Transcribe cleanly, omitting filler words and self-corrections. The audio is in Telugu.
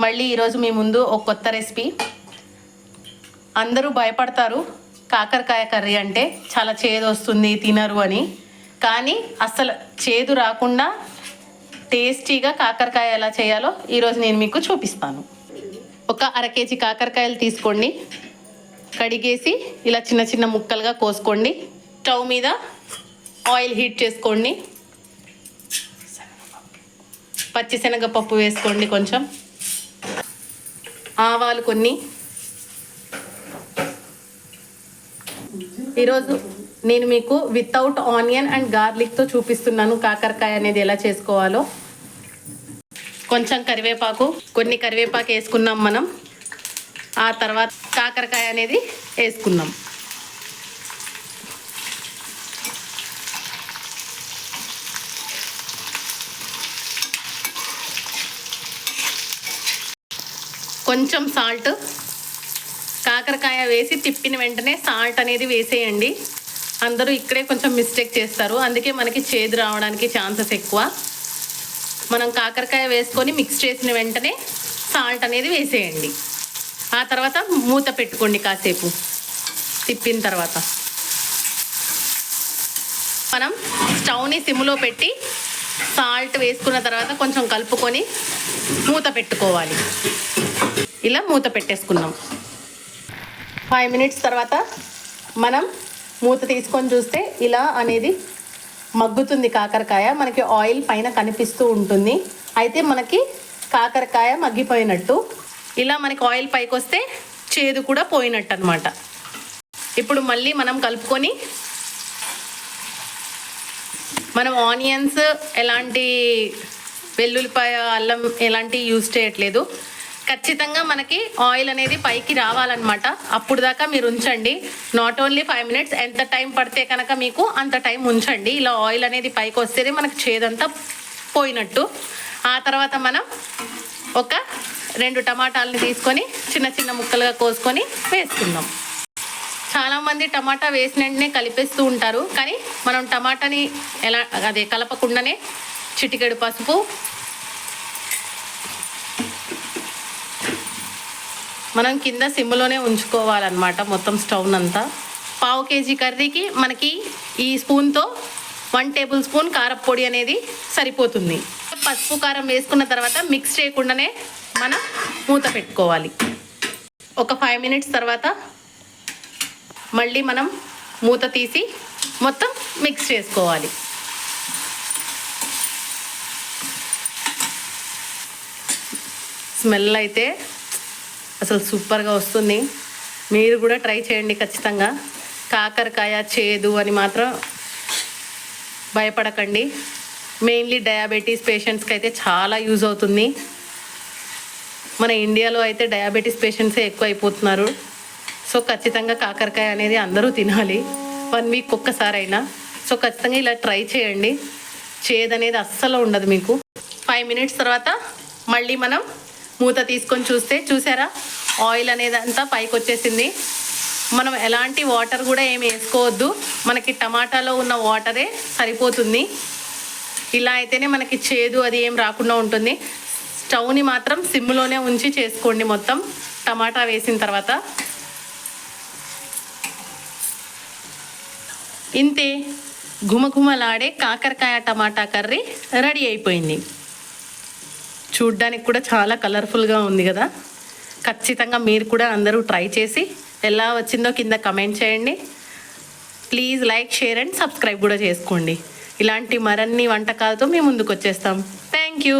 మళ్ళీ ఈరోజు మీ ముందు ఒక కొత్త రెసిపీ. అందరూ భయపడతారు కాకరకాయ కర్రీ అంటే చాలా చేదు వస్తుంది తినరు అని. కానీ అస్సలు చేదు రాకుండా టేస్టీగా కాకరకాయ ఎలా చేయాలో ఈరోజు నేను మీకు చూపిస్తాను. ఒక 1/2 కేజీ కాకరకాయలు తీసుకోండి. కడిగేసి ఇలా చిన్న చిన్న ముక్కలుగా కోసుకోండి. స్టవ్ మీద ఆయిల్ హీట్ చేసుకోండి. పచ్చిశనగపప్పు వేసుకోండి, కొంచెం ఆవాలు కొన్ని. ఈరోజు నేను మీకు వితౌట్ ఆనియన్ అండ్ గార్లిక్తో చూపిస్తున్నాను కాకరకాయ అనేది ఎలా చేసుకోవాలో. కొంచెం కరివేపాకు, కొన్ని కరివేపాకు వేసుకున్నాం మనం. ఆ తర్వాత కాకరకాయ అనేది వేసుకున్నాం. కొంచెం సాల్ట్, కాకరకాయ వేసి తిప్పిన వెంటనే సాల్ట్ అనేది వేసేయండి. అందరూ ఇక్కడే కొంచెం మిస్టేక్ చేస్తారు, అందుకే మనకి చేదు రావడానికి ఛాన్సెస్ ఎక్కువ. మనం కాకరకాయ వేసుకొని మిక్స్ చేసిన వెంటనే సాల్ట్ అనేది వేసేయండి. ఆ తర్వాత మూత పెట్టుకోండి కాసేపు. తిప్పిన తర్వాత మనం స్టవ్ని సిమ్లో పెట్టి సాల్ట్ వేసుకున్న తర్వాత కొంచెం కలుపుకొని మూత పెట్టుకోవాలి. ఇలా మూత పెట్టేసుకున్నాం. 5 మినిట్స్ తర్వాత మనం మూత తీసుకొని చూస్తే ఇలా అనేది మగ్గుతుంది కాకరకాయ. మనకి ఆయిల్ పైన కనిపిస్తూ ఉంటుంది. అయితే మనకి కాకరకాయ మగ్గిపోయినట్టు. ఇలా మనకి ఆయిల్ పైకి వస్తే చేదు కూడా పోయినట్టు అనమాట. ఇప్పుడు మళ్ళీ మనం కలుపుకొని, మనం ఆనియన్స్ ఎలాంటి వెల్లుల్లిపాయ అల్లం ఎలాంటి యూజ్ చేయట్లేదు. ఖచ్చితంగా మనకి ఆయిల్ అనేది పైకి రావాలన్నమాట. అప్పుడు దాకా మీరు ఉంచండి. నాట్ ఓన్లీ 5 మినిట్స్, ఎంత టైం పడితే కనుక మీకు అంత టైం ఉంచండి. ఇలా ఆయిల్ అనేది పైకి వస్తేనే మనకి చేదంతా పోయినట్టు. ఆ తర్వాత మనం ఒక 2 టమాటాలని తీసుకొని చిన్న చిన్న ముక్కలుగా కోసుకొని వేసుకుందాం. చాలామంది టమాటా వేసిన వెంటనే కలిపేస్తూ ఉంటారు, కానీ మనం టమాటాని కలపకుండానే చిటికెడు పసుపు, మనం కింద సిమ్లోనే ఉంచుకోవాలన్నమాట మొత్తం స్టవ్ అంతా. 1/2 కేజీ కర్రీకి మనకి ఈ స్పూన్తో 1 టేబుల్ స్పూన్ కారపొడి అనేది సరిపోతుంది. పసుపు కారం వేసుకున్న తర్వాత మిక్స్ చేయకుండానే మనం మూత పెట్టుకోవాలి. ఒక 5 మినిట్స్ తర్వాత మళ్ళీ మనం మూత తీసి మొత్తం మిక్స్ చేసుకోవాలి. స్మెల్ అయితే అసలు సూపర్గా వస్తుంది. మీరు కూడా ట్రై చేయండి ఖచ్చితంగా. కాకరకాయ చేదు అని మాత్రం భయపడకండి. మెయిన్లీ డయాబెటీస్ పేషెంట్స్కి అయితే చాలా యూజ్ అవుతుంది. మన ఇండియాలో అయితే డయాబెటీస్ పేషెంట్సే ఎక్కువ అయిపోతున్నారు. సో ఖచ్చితంగా కాకరకాయ అనేది అందరూ తినాలి 1 వీక్ ఒక్కసారైనా. సో ఖచ్చితంగా ఇలా ట్రై చేయండి. చేదు అనేది అస్సలు ఉండదు మీకు. 5 మినిట్స్ తర్వాత మళ్ళీ మనం మూత తీసుకొని చూస్తే, చూసారా ఆయిల్ అనేది అంతా పైకి వచ్చేసింది. మనం ఎలాంటి వాటర్ కూడా ఏమి వేసుకోవద్దు, మనకి టమాటాలో ఉన్న వాటరే సరిపోతుంది. ఇలా అయితేనే మనకి చేదు అది ఏం రాకుండా ఉంటుంది. స్టవ్ని మాత్రం సిమ్లోనే ఉంచి చేసుకోండి మొత్తం టమాటా వేసిన తర్వాత. ఇంతే, ఘుమఘుమలాడే కాకరకాయ టమాటా కర్రీ రెడీ అయిపోయింది. చూడ్డానికి కూడా చాలా కలర్ఫుల్గా ఉంది కదా. ఖచ్చితంగా మీరు కూడా అందరూ ట్రై చేసి ఎలా వచ్చిందో కింద కమెంట్ చేయండి. Please like, share and subscribe కూడా చేసుకోండి. ఇలాంటి మరిన్ని వంటకాలతో మేము ముందుకు వచ్చేస్తాం. Thank you.